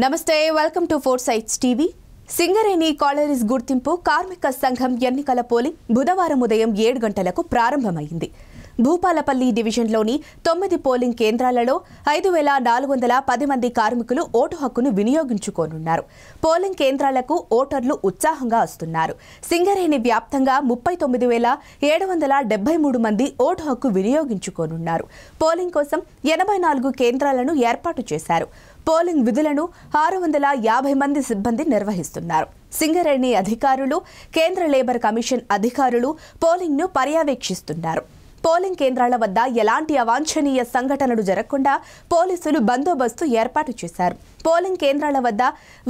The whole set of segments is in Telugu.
నమస్తే welcome to four sides TV. Singareni collieries గుర్తింపు కార్మిక సంఘం ఎన్నికల పోలింగ్ బుధవారం ఉదయం 7 గంటలకు ప్రారంభమైంది. భూపాలపల్లి డివిజన్లోని 9 పోలింగ్ కేంద్రాలలో 5410 మంది కార్మికులు ఓటు హక్కును వినియోగించుకోనున్నారు. పోలింగ్ కేంద్రాలకు ఓటర్లు ఉత్సాహంగా వస్తున్నారు. సింగరేణి వ్యాప్తంగా 39773 మంది ఓటు హక్కు వినియోగించుకోనున్నారు. పోలింగ్ కోసం 84 కేంద్రాలను ఏర్పాటు చేశారు. పోలింగ్ విధులను 650 మంది సిబ్బంది నిర్వహిస్తున్నారు. సింగరేణి అధికారులు, కేంద్ర లేబర్ కమిషన్ అధికారులు పోలింగ్ను పర్యవేక్షిస్తున్నారు. పోలింగ్ కేంద్రాల వద్ద ఎలాంటి అవాంఛనీయ సంఘటనలు జరగకుండా పోలీసులు బందోబస్తు ఏర్పాటు చేశారు. పోలింగ్ కేంద్రాల వద్ద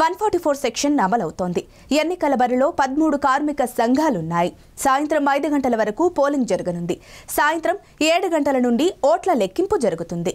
144 సెక్షన్ అమలవుతోంది. ఎన్నికల బరిలో 13 కార్మిక సంఘాలున్నాయి. సాయంత్రం 5 గంటల వరకు పోలింగ్ జరగనుంది. సాయంత్రం 7 గంటల నుండి ఓట్ల లెక్కింపు జరుగుతుంది.